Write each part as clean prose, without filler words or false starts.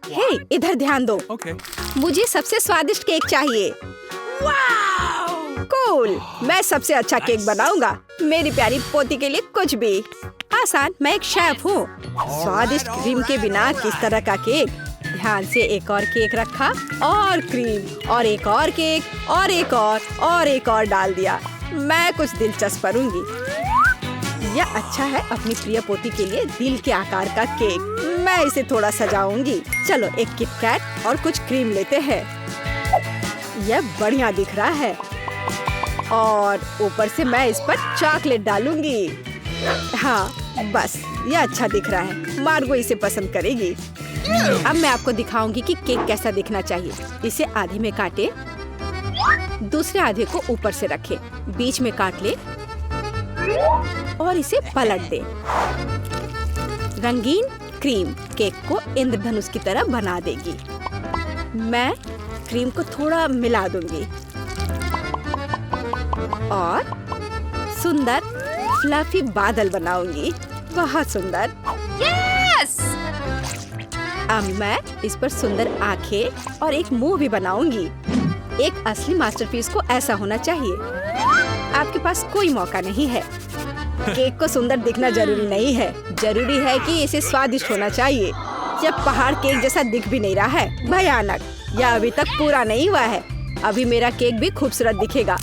हे, इधर ध्यान दो। मुझे सबसे स्वादिष्ट केक चाहिए। कूल, मैं सबसे अच्छा केक बनाऊंगा। मेरी प्यारी पोती के लिए कुछ भी आसान। मैं एक शेफ हूँ। स्वादिष्ट क्रीम के बिना किस तरह का केक। ध्यान से एक और केक रखा और क्रीम और एक और केक और एक और डाल दिया। मैं कुछ दिलचस्प करूंगी। यह अच्छा है अपनी प्रिय पोती के लिए दिल के आकार का केक। मैं इसे थोड़ा सजाऊंगी। चलो एक किट कैट और कुछ क्रीम लेते हैं। यह बढ़िया दिख रहा है और ऊपर से मैं इस पर चॉकलेट डालूंगी। हाँ बस, यह अच्छा दिख रहा है। मार्गो इसे पसंद करेगी। अब मैं आपको दिखाऊंगी कि केक कैसा दिखना चाहिए। इसे आधे में काटे, दूसरे आधे को ऊपर से रखे, बीच में काट ले और इसे पलट दे। रंगीन क्रीम केक को इंद्रधनुष की तरह बना देगी। मैं क्रीम को थोड़ा मिला दूंगी और सुंदर फ्लफी बादल बनाऊंगी। बहुत सुंदर। यस! अब मैं इस पर सुंदर आंखें और एक मुंह भी बनाऊंगी। एक असली मास्टरपीस को ऐसा होना चाहिए। आपके पास कोई मौका नहीं है। केक को सुंदर दिखना जरूरी नहीं है, जरूरी है कि इसे स्वादिष्ट होना चाहिए। यह पहाड़ केक जैसा दिख भी नहीं रहा है। भयानक। यह अभी तक पूरा नहीं हुआ है। अभी मेरा केक भी खूबसूरत दिखेगा।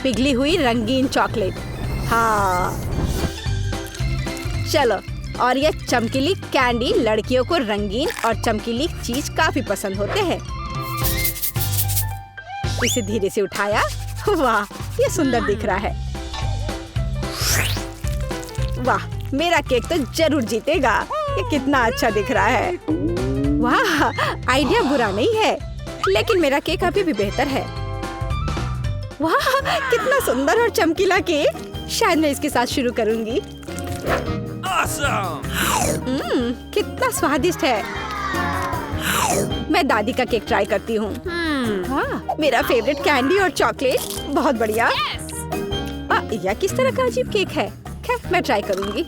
पिघली हुई रंगीन चॉकलेट। हाँ चलो, और यह चमकीली कैंडी। लड़कियों को रंगीन और चमकीली चीज काफी पसंद होते हैं। इसे धीरे से उठाया। वाह, ये सुंदर दिख रहा है। वाह, मेरा केक तो जरूर जीतेगा। ये कितना अच्छा दिख रहा है। वाह, आइडिया बुरा नहीं है, लेकिन मेरा केक अभी भी बेहतर है। वाह, कितना सुंदर और चमकीला केक। शायद मैं इसके साथ शुरू करूंगी। कितना स्वादिष्ट है। मैं दादी का केक ट्राई करती हूँ। हाँ, मेरा फेवरेट कैंडी और चॉकलेट। बहुत बढ़िया। यह किस तरह का अजीब केक है। खैर, मैं ट्राई करूंगी।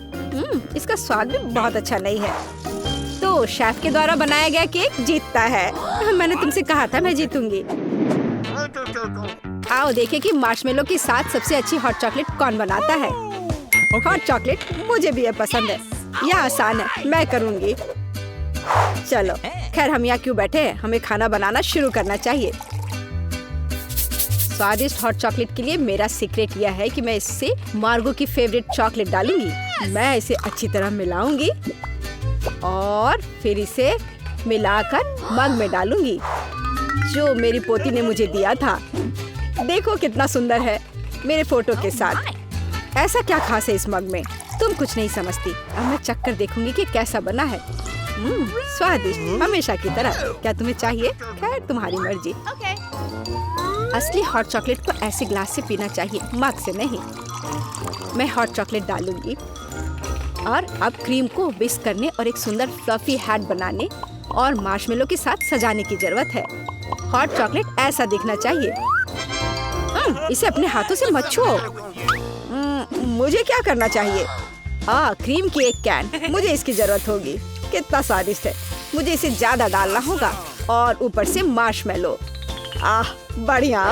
इसका स्वाद भी बहुत अच्छा नहीं है। तो शेफ के द्वारा बनाया गया केक जीतता है। मैंने तुमसे कहा था मैं जीतूंगी। आओ देखें कि मार्शमेलो के साथ सबसे अच्छी हॉट चॉकलेट कौन बनाता है। हॉट चॉकलेट मुझे भी ये पसंद है। यह आसान है, मैं करूंगी। चलो, खैर हम यहाँ क्यों बैठे हैं, हमें खाना बनाना शुरू करना चाहिए। स्वादिष्ट हॉट चॉकलेट के लिए मेरा सीक्रेट यह है कि मैं इससे मार्गो की फेवरेट चॉकलेट डालूंगी। मैं इसे अच्छी तरह मिलाऊंगी और फिर इसे मिलाकर मग में डालूंगी जो मेरी पोती ने मुझे दिया था। देखो कितना सुंदर है, मेरे फोटो के साथ। ऐसा क्या खास है इस मग में, तुम कुछ नहीं समझती। अब मैं चक्कर देखूंगी कि कैसा बना है। स्वादिष्ट, हमेशा की तरह। क्या तुम्हें चाहिए? खैर, तुम्हारी मर्जी। असली हॉट चॉकलेट को ऐसे ग्लास से पीना चाहिए, मग से नहीं। मैं हॉट चॉकलेट डालूंगी और अब क्रीम को विस्क करने और एक सुंदर फ्लफी हैट बनाने और मार्शमेलो के साथ सजाने की जरूरत है। हॉट चॉकलेट ऐसा दिखना चाहिए। इसे अपने हाथों से मत छुओ। मुझे क्या करना चाहिए? क्रीम की एक कैन, मुझे इसकी जरूरत होगी। कितना स्वादिष्ट है। मुझे इसे ज्यादा डालना होगा और ऊपर से मार्शमेलो। बढ़िया।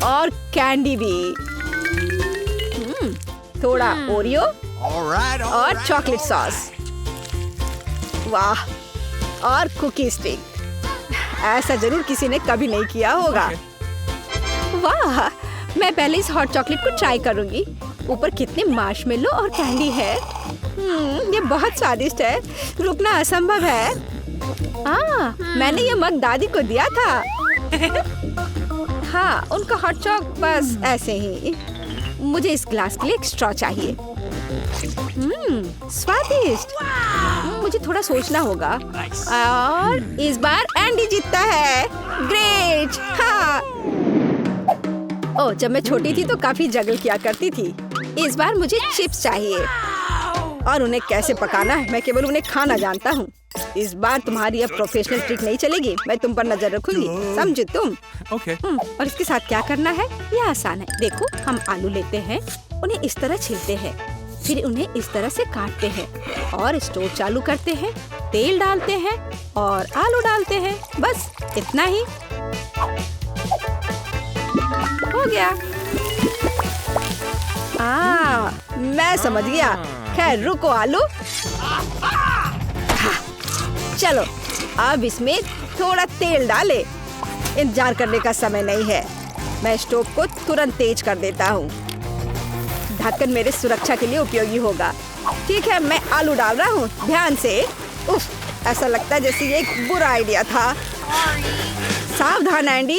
और कैंडी भी। थोड़ा ओरियो और चॉकलेट सॉस। वाह, और कुकी स्टिक। ऐसा जरूर किसी ने कभी नहीं किया होगा। वाह, मैं पहले इस हॉट चॉकलेट को ट्राई करूंगी। ऊपर कितने मार्शमेलो और कैंडी है। ये बहुत स्वादिष्ट है, रुकना असंभव है। मैंने ये मग दादी को दिया था। हाँ, उनका हॉट चॉक बस ऐसे ही। मुझे इस ग्लास के लिए एक स्ट्रॉ चाहिए। स्वादिष्ट। मुझे थोड़ा सोचना होगा। और इस बार एंडी जीतता है। ग्रेट। हाँ। जब मैं छोटी थी तो काफी जगल किया करती थी। इस बार मुझे चिप्स चाहिए और उन्हें कैसे पकाना है मैं केवल उन्हें खाना जानता हूँ। इस बार तुम्हारी अब प्रोफेशनल ट्रिक नहीं चलेगी। मैं तुम पर नजर रखूंगी, समझे तुम? और इसके साथ क्या करना है? यह आसान है। देखो, हम आलू लेते हैं, उन्हें इस तरह छीलते हैं, फिर उन्हें इस तरह से काटते हैं और स्टोव चालू करते हैं, तेल डालते हैं और आलू डालते हैं। बस इतना ही हो गया। मैं समझ गया। खैर रुको आलू। चलो अब इसमें थोड़ा तेल डाले। इंतजार करने का समय नहीं है। मैं स्टोव को तुरंत तेज कर देता हूँ। ढक्कन मेरे सुरक्षा के लिए उपयोगी होगा। ठीक है, मैं आलू डाल रहा हूँ। ध्यान से। उफ, ऐसा लगता है जैसे ये एक बुरा आइडिया था। सावधान एंडी।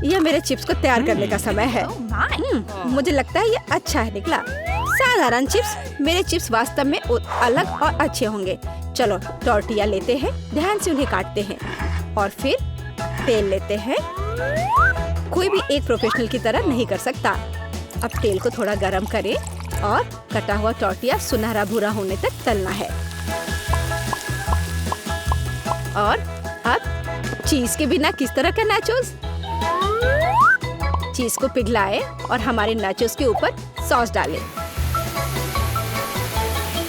यह मेरे चिप्स को तैयार करने का समय है। मुझे लगता है ये अच्छा है निकला। साधारण चिप्स। मेरे चिप्स वास्तव में अलग और अच्छे होंगे। चलो टॉर्टिया लेते हैं, ध्यान से उन्हें काटते हैं और फिर तेल लेते हैं। कोई भी एक प्रोफेशनल की तरह नहीं कर सकता। अब तेल को थोड़ा गरम करें और कटा हुआ टॉर्टिया सुनहरा भूरा होने तक तलना है। और अब चीज के बिना किस तरह का नाचोस? चीज को पिघलाएं और हमारे नाचोस के ऊपर सॉस डालें।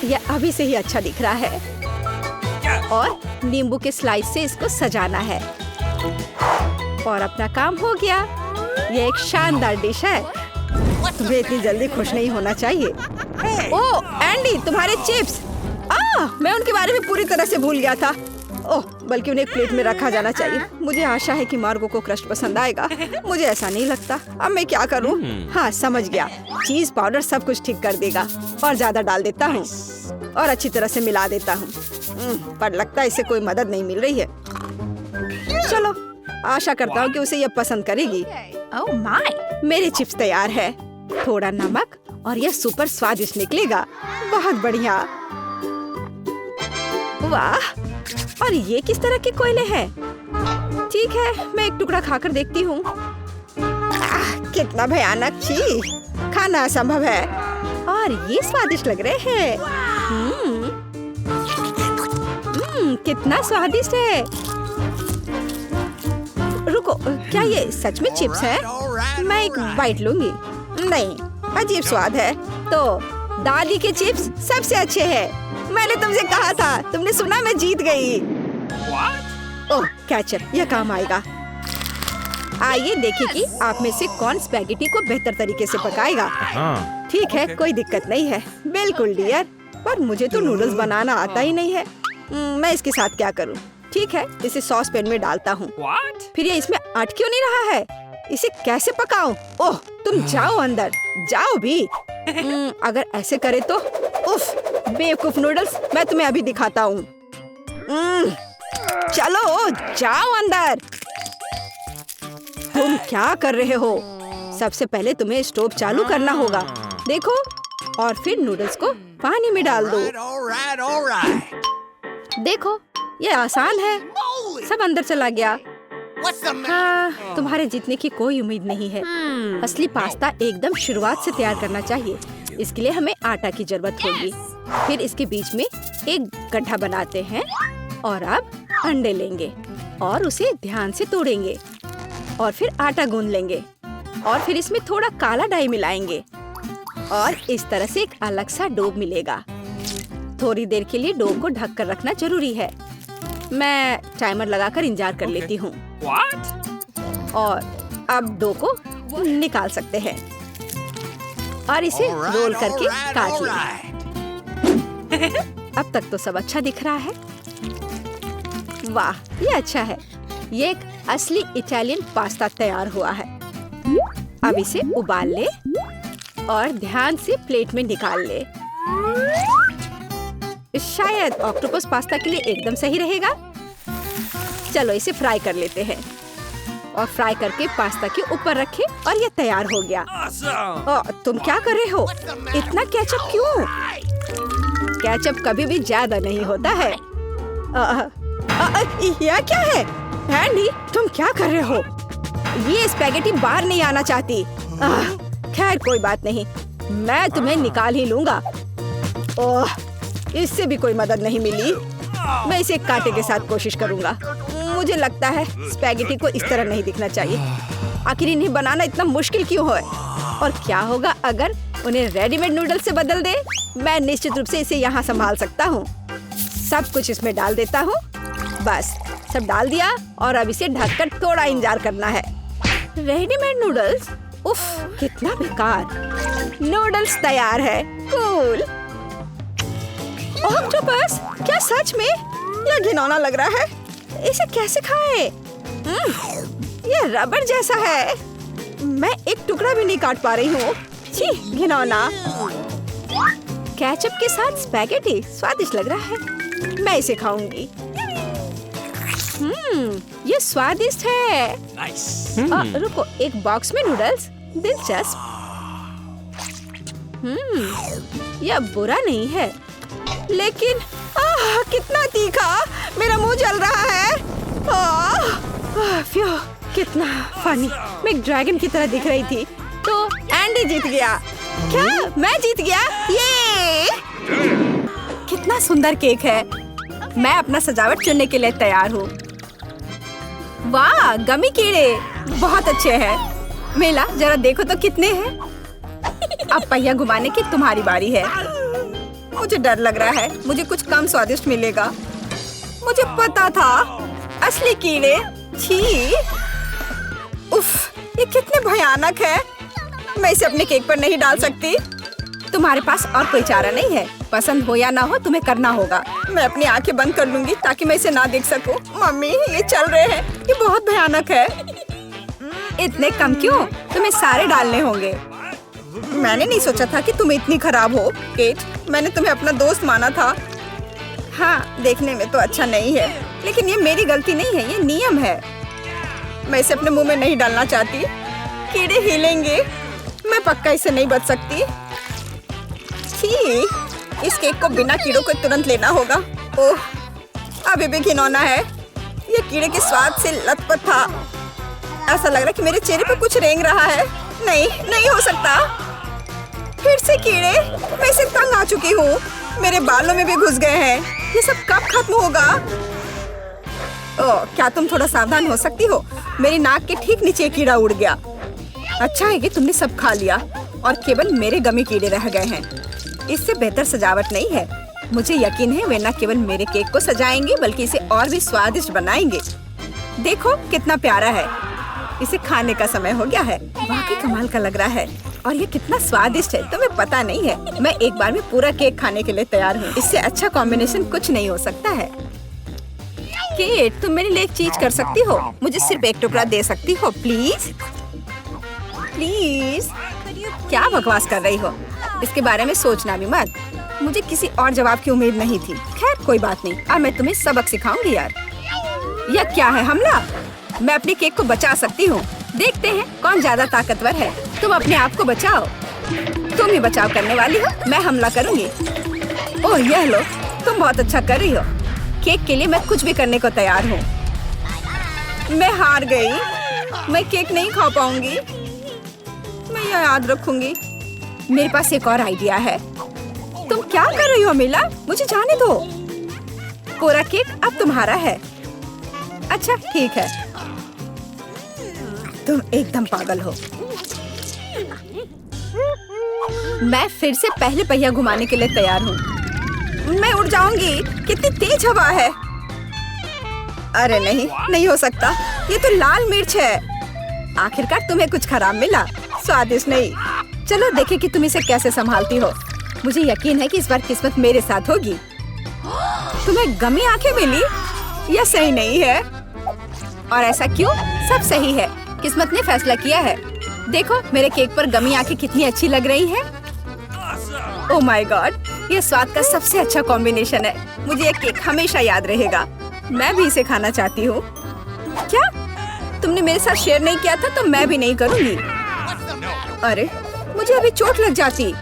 यह अभी से ही अच्छा दिख रहा है। और नींबू के स्लाइस से इसको सजाना है। और अपना काम हो गया। यह एक शानदार डिश है। तुम्हें इतनी जल्दी खुश नहीं होना चाहिए। ओह एंडी, तुम्हारे चिप्स। मैं उनके बारे में पूरी तरह से भूल गया था। ओह, बल्कि उन्हें एक प्लेट में रखा जाना चाहिए। मुझे आशा है कि मार्गो को क्रस्ट पसंद आएगा। मुझे ऐसा नहीं लगता। अब मैं क्या करूं? हाँ समझ गया। चीज पाउडर सब कुछ ठीक कर देगा। और ज्यादा डाल देता हूँ और अच्छी तरह से मिला देता हूँ। पर लगता है इससे कोई मदद नहीं मिल रही है। चलो, आशा करता हूँ कि उसे यह पसंद करेगी। ओह माय, मेरे चिप्स तैयार है। थोड़ा नमक और यह सुपर स्वादिष्ट निकलेगा। बहुत बढ़िया। वाह, और ये किस तरह के कोयले हैं? ठीक है, मैं एक टुकड़ा खाकर देखती हूँ। कितना भयानक। छी, खाना असंभव है। और ये स्वादिष्ट लग रहे हैं। कितना स्वादिष्ट है। रुको, क्या ये सच में चिप्स है? मैं एक बाइट लूंगी। नहीं, अजीब स्वाद है। तो दादी के चिप्स सबसे अच्छे हैं। मैंने तुमसे कहा था। तुमने सुना? मैं जीत गई। ओह कैचअप, यह काम आएगा। आइए देखें कि आप में से कौन स्पैगेटी को बेहतर तरीके से पकाएगा। ठीक है, कोई दिक्कत नहीं है। बिल्कुल डियर, पर मुझे तो नूडल्स बनाना आता ही नहीं है। मैं इसके साथ क्या करूं? ठीक है, इसे सॉस पैन में डालता हूँ। फिर ये इसमें अट क्यों नहीं रहा है? इसे कैसे पकाऊं? ओह, तुम जाओ अंदर, जाओ भी। अगर ऐसे करे तो। उफ, बेवकूफ नूडल्स, मैं तुम्हें अभी दिखाता हूँ। चलो जाओ अंदर। तुम क्या कर रहे हो? सबसे पहले तुम्हें स्टोव चालू करना होगा। देखो, और फिर नूडल्स को पानी में डाल दो। देखो, ये आसान है। सब अंदर चला गया। हाँ, तुम्हारे जीतने की कोई उम्मीद नहीं है। असली पास्ता एकदम शुरुआत से तैयार करना चाहिए। इसके लिए हमें आटा की जरूरत होगी। फिर इसके बीच में एक गड्ढा बनाते हैं और अब अंडे लेंगे और उसे ध्यान से तोड़ेंगे और फिर आटा गूंद लेंगे और फिर इसमें थोड़ा काला डाई मिलाएंगे और इस तरह से एक अलग सा डो मिलेगा। थोड़ी देर के लिए डो को ढक कर रखना जरूरी है। मैं टाइमर लगाकर इंतजार कर लेती हूँ। और अब डो को निकाल सकते हैं और इसे रोल करके काट लें। अब तक तो सब अच्छा दिख रहा है। वाह, ये अच्छा है। ये एक असली इटालियन पास्ता तैयार हुआ है। अब इसे उबाल ले और ध्यान से प्लेट में निकाल ले। शायद ऑक्टोपस पास्ता के लिए एकदम सही रहेगा। चलो इसे फ्राई कर लेते हैं और फ्राई करके पास्ता के ऊपर रखें और ये तैयार हो गया। तुम क्या कर रहे हो? इतना केचप क्यों? केचप कभी भी ज्यादा नहीं होता है। यह क्या है? एंडी, तुम क्या कर रहे हो? ये स्पैगेटी बाहर नहीं आना चाहती। खैर कोई बात नहीं, मैं तुम्हें निकाल ही लूंगा। ओह, इससे भी कोई मदद नहीं मिली। मैं इसे कांटे के साथ कोशिश करूंगा। मुझे लगता है स्पैगेटी को इस तरह नहीं दिखना चाहिए। आखिर इन्हें बनाना इतना मुश्किल क्यों है? और क्या होगा अगर उन्हें रेडीमेड नूडल्स से बदल दे? मैं निश्चित रूप से इसे यहाँ संभाल सकता हूँ। सब कुछ इसमें डाल देता हूँ। बस सब डाल दिया और अब इसे ढककर थोड़ा इंतजार करना है। Readymade noodles? उफ, कितना बेकार। नूडल्स तैयार है। कूल। ऑक्टोपस, क्या सच में? यह घिनौना लग रहा है। इसे कैसे खाएं? यह रबर जैसा है। मैं एक टुकड़ा भी नहीं काट पा रही हूँ। छी, घिनौना। केचप के साथ स्पैगेटी स्वादिष्ट लग रहा है। मैं इसे खाऊंगी। ये स्वादिष्ट है। रुको, एक बॉक्स में नूडल्स? दिलचस्प। यह बुरा नहीं है, लेकिन कितना तीखा। मेरा मुंह जल रहा है। फ्यू, कितना फनी। मैं एक ड्रैगन की तरह दिख रही थी। तो एंडी जीत गया। क्या मैं जीत गया? ये कितना सुंदर केक है। मैं अपना सजावट चुनने के लिए तैयार हूँ। वाह, गमी कीड़े बहुत अच्छे हैं। मेला, जरा देखो तो कितने हैं। अब पहिया घुमाने की तुम्हारी बारी है। मुझे डर लग रहा है मुझे कुछ कम स्वादिष्ट मिलेगा। मुझे पता था। असली कीड़े। छी, उफ, ये कितने भयानक है। मैं इसे अपने केक पर नहीं डाल सकती। तुम्हारे पास और कोई चारा नहीं है। पसंद हो या ना हो, तुम्हें करना होगा। मैं अपनी आंखें बंद कर लूंगी ताकि मैं इसे ना देख सकूं। मम्मी, ये चल रहे हैं। ये बहुत भयानक है। इतने कम क्यों? तुम्हें सारे डालने होंगे। मैंने नहीं सोचा था कि तुम इतनी खराब हो। केट, मैंने तुम्हें अपना दोस्त माना था। हाँ, देखने में तो अच्छा नहीं है, लेकिन ये मेरी गलती नहीं है, ये नियम है। मैं इसे अपने मुंह में नहीं डालना चाहती। कीड़े हिलेंगे। मैं पक्का इसे नहीं बच सकती। छी, इस केक को बिना कीड़ों को तुरंत लेना होगा। ओह, अभी भी घिनौना है। ये कीड़े के स्वाद से लथपथ था। ऐसा लग रहा है कि मेरे चेहरे पे कुछ रेंग रहा है। नहीं, नहीं हो सकता। फिर से कीड़े। मैं इसे तंग आ चुकी हूँ। मेरे बालों में भी घुस गए हैं। ये सब कब खत्म होगा? ओह, क्या तुम थोड़ा सावधान हो सकती हो? मेरी नाक के ठीक नीचे कीड़ा उड़ गया। अच्छा है कि तुमने सब खा लिया और केवल मेरे गमी कीड़े रह गए हैं। इससे बेहतर सजावट नहीं है। मुझे यकीन है वे न केवल मेरे केक को सजाएंगे बल्कि इसे और भी स्वादिष्ट बनाएंगे। देखो कितना प्यारा है। इसे खाने का समय हो गया है। वाकई कमाल का लग रहा है और ये कितना स्वादिष्ट है तुम्हें पता नहीं है। मैं एक बार में पूरा केक खाने के लिए तैयार हूँ। इससे अच्छा कॉम्बिनेशन कुछ नहीं हो सकता है। केट, तुम मेरे लिए एक चीज कर सकती हो? मुझे सिर्फ एक टुकड़ा दे सकती हो प्लीज? प्लीज। क्या बकवास कर रही हो? इसके बारे में सोचना भी मत। मुझे किसी और जवाब की उम्मीद नहीं थी। खैर कोई बात नहीं। अब मैं तुम्हें सबक सिखाऊंगी यार। यह क्या है, हमला? मैं अपने केक को बचा सकती हूँ। देखते हैं कौन ज्यादा ताकतवर है। तुम अपने आप को बचाओ। तुम ही बचाव करने वाली हो। मैं हमला करूंगी। ओह, यह लो। तुम बहुत अच्छा कर रही हो। केक के लिए मैं कुछ भी करने को तैयार हूँ। मैं हार गई। मैं केक नहीं खा पाऊंगी। मैं यह याद रखूंगी। मेरे पास एक और आइडिया है। तुम क्या कर रही हो मीला? मुझे जाने दो। पूरा केक अब तुम्हारा है। अच्छा ठीक है। तुम एकदम पागल हो। मैं फिर से पहले पहिया घुमाने के लिए तैयार हूँ। मैं उड़ जाऊंगी। कितनी तेज हवा है। अरे नहीं, नहीं हो सकता। ये तो लाल मिर्च है। आखिरकार तुम्हें कुछ खराब मिला। स्वादिष्ट नहीं। चलो देखें कि तुम इसे कैसे संभालती हो। मुझे यकीन है कि इस बार किस्मत मेरे साथ होगी। तुम्हें गमी आंखें मिली? यह सही नहीं है। और ऐसा क्यों? सब सही है। किस्मत ने फैसला किया है। देखो मेरे केक पर गमी आंखें कितनी अच्छी लग रही हैं। ओह माय गॉड, ये स्वाद का सबसे अच्छा कॉम्बिनेशन है। मुझे ये केक हमेशा याद रहेगा। मैं भी इसे खाना चाहती हूँ। क्या तुमने मेरे साथ शेयर नहीं किया था? तो मैं भी नहीं करूँगी। अरे मुझे अभी चोट लग जाती।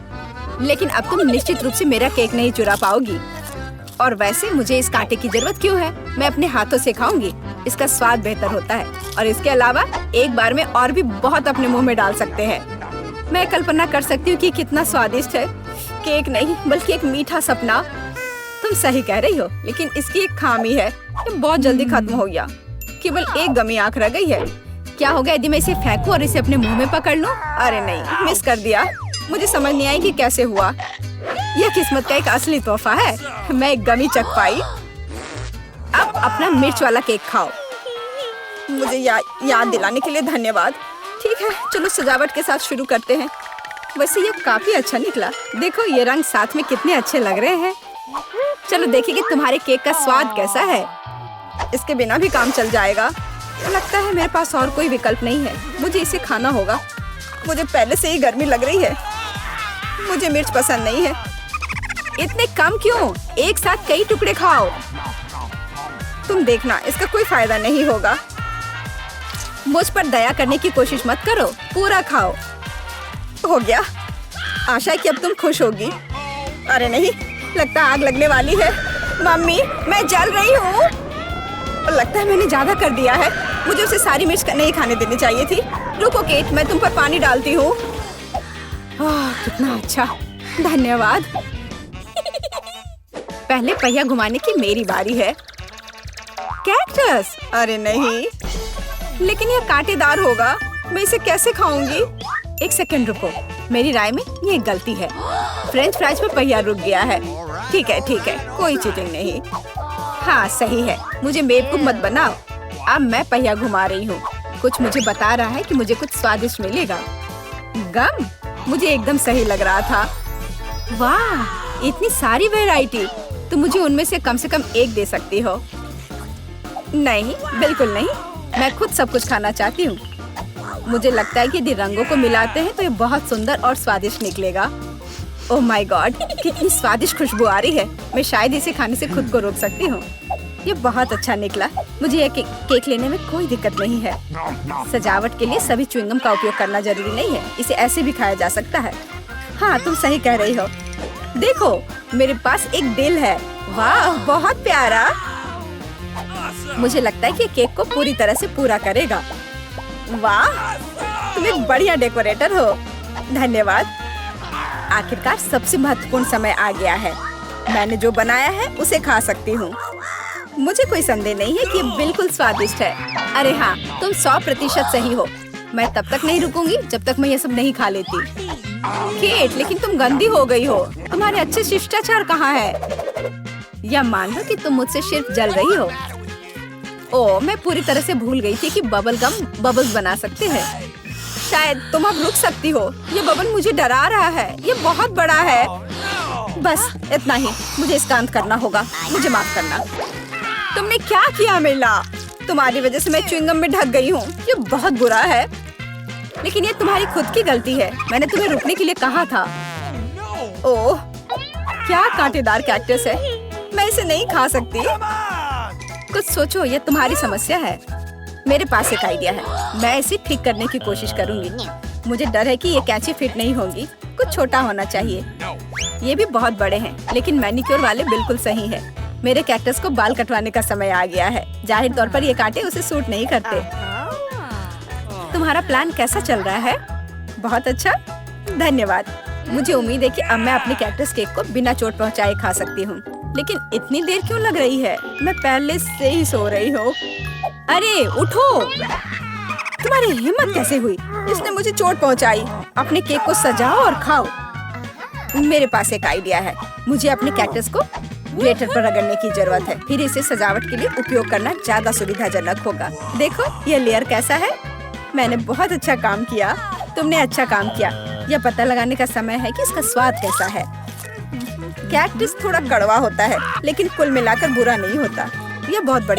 लेकिन अब तुम निश्चित रूप से मेरा केक नहीं चुरा पाओगी। और वैसे मुझे इस कांटे की जरूरत क्यों है? मैं अपने हाथों से खाऊंगी। इसका स्वाद बेहतर होता है और इसके अलावा एक बार में और भी बहुत अपने मुंह में डाल सकते हैं। मैं कल्पना कर सकती हूँ कि कितना स्वादिष्ट है। केक नहीं बल्कि एक मीठा सपना। तुम सही कह रही हो, लेकिन इसकी एक खामी है। ये बहुत जल्दी खत्म हो गया। केवल एक गमी आंख रह गई है। क्या होगा यदि मैं इसे फेंकूं और इसे अपने मुंह में पकड़ लूं? अरे नहीं, मिस कर दिया। मुझे समझ नहीं आई कि कैसे हुआ। यह किस्मत का एक असली तोहफा है। मैं एक गमी चख पाई। अब अपना मिर्च वाला केक खाओ। मुझे याद दिलाने के लिए धन्यवाद। ठीक है, चलो सजावट के साथ शुरू करते हैं। वैसे ये काफी अच्छा निकला। देखो ये रंग साथ में कितने अच्छे लग रहे हैं। चलो देखिए कि तुम्हारे केक का स्वाद कैसा है। इसके बिना भी काम चल जाएगा। लगता है मेरे पास और कोई विकल्प नहीं है। मुझे इसे खाना होगा। मुझे पहले से ही गर्मी लग रही है। मुझे मिर्च पसंद नहीं है। इतने कम क्यों? एक साथ कई टुकड़े खाओ। तुम देखना, इसका कोई फायदा नहीं होगा। मुझ पर दया करने की कोशिश मत करो, पूरा खाओ। हो गया। आशा है कि अब तुम खुश होगी। अरे नहीं, लगता आग लगने वाली है। मम्मी, मैं जल रही हूँ। लगता है मैंने ज्यादा कर दिया है। मुझे उसे सारी मिर्च नहीं खाने देनी चाहिए थी। रुको केट, मैं तुम पर पानी डालती हूँ। कितना अच्छा, धन्यवाद। पहले पहिया घुमाने की मेरी बारी है। कैक्टस? अरे नहीं, लेकिन यह कांटेदार होगा। मैं इसे कैसे खाऊंगी? एक सेकंड रुको, मेरी राय में ये गलती है। फ्रेंच फ्राइज पे पहिया रुक गया है। ठीक है, कोई चीटिंग नहीं। हाँ सही है, मुझे बेवकूफ मत बनाओ। अब मैं पहिया घुमा रही हूँ। कुछ मुझे बता रहा है कि मुझे कुछ स्वादिष्ट मिलेगा। गम? मुझे एकदम सही लग रहा था। वाह, इतनी सारी वैरायटी। तुम मुझे उनमें से कम एक दे सकती हो। नहीं, बिल्कुल नहीं। मैं खुद सब कुछ खाना चाहती हूँ। मुझे लगता है कि यदि रंगों को मिलाते हैं तो ये बहुत सुंदर और स्वादिष्ट निकलेगा। ओह माय गॉड, कितनी स्वादिष्ट खुशबू आ रही है। मैं शायद इसे खाने से खुद को रोक सकती हूँ। ये बहुत अच्छा निकला। मुझे यह केक लेने में कोई दिक्कत नहीं है। सजावट के लिए सभी च्युइंगम का उपयोग करना जरूरी नहीं है। इसे ऐसे भी खाया जा सकता है। हाँ, तुम सही कह रही हो। देखो, मेरे पास एक दिल है। वाह, बहुत प्यारा। मुझे लगता है कि केक को पूरी तरह से पूरा करेगा। वाह, तुम एक बढ़िया डेकोरेटर हो। धन्यवाद। आखिरकार सबसे महत्वपूर्ण समय आ गया है। मैंने जो बनाया है उसे खा सकती हूँ। मुझे कोई संदेह नहीं है कि ये बिल्कुल स्वादिष्ट है। अरे हाँ, तुम 100% सही हो। मैं तब तक नहीं रुकूंगी जब तक मैं ये सब नहीं खा लेती। केट, लेकिन तुम गंदी हो गई हो। तुम्हारे अच्छे शिष्टाचार कहाँ है? या मान लो कि तुम मुझसे सिर्फ जल रही हो। ओह, मैं पूरी तरह से भूल गई थी कि बबल गम बबल्स बना सकते हैं। शायद तुम अब रुक सकती हो। ये बबल मुझे डरा रहा है। ये बहुत बड़ा है। बस इतना ही, मुझे इसका अंत करना होगा। मुझे माफ करना। तुमने क्या किया मिला? तुम्हारी वजह से मैं च्युइंगम में ढक गई हूँ। ये बहुत बुरा है, लेकिन ये तुम्हारी खुद की गलती है। मैंने तुम्हें रुकने के लिए कहा था। ओह, क्या कांटेदार कैक्टस है। मैं इसे नहीं खा सकती। कुछ सोचो, ये तुम्हारी समस्या है। मेरे पास एक आइडिया है। मैं इसे ठीक करने की कोशिश करूंगी। मुझे डर है कि ये कैंची फिट नहीं होगी। कुछ छोटा होना चाहिए। ये भी बहुत बड़े हैं, लेकिन मैनिक्योर वाले बिल्कुल सही है। मेरे कैक्टस को बाल कटवाने का समय आ गया है। जाहिर तौर पर ये कांटे उसे सूट नहीं करते। तुम्हारा प्लान कैसा चल रहा है? बहुत अच्छा, धन्यवाद। मुझे उम्मीद है कि अब मैं अपने कैक्टस केक को बिना चोट पहुंचाए खा सकती हूँ। लेकिन इतनी देर क्यों लग रही है? मैं पहले से ही सो रही हूँ। अरे उठो, तुम्हारी हिम्मत कैसे हुई? इसने मुझे चोट पहुंचाई। अपने केक को सजाओ और खाओ। मेरे पास एक आइडिया है। मुझे अपने कैक्टस को ग्लिटर पर रगड़ने की जरूरत है। फिर इसे सजावट के लिए उपयोग करना ज्यादा सुविधाजनक होगा। देखो यह लेयर कैसा है। मैंने बहुत अच्छा काम किया। तुमने अच्छा काम किया। यह पता लगाने का समय है कि इसका स्वाद कैसा है। कैक्टस थोड़ा कड़वा होता है, लेकिन कुल मिलाकर बुरा नहीं होता। यह बहुत बढ़िया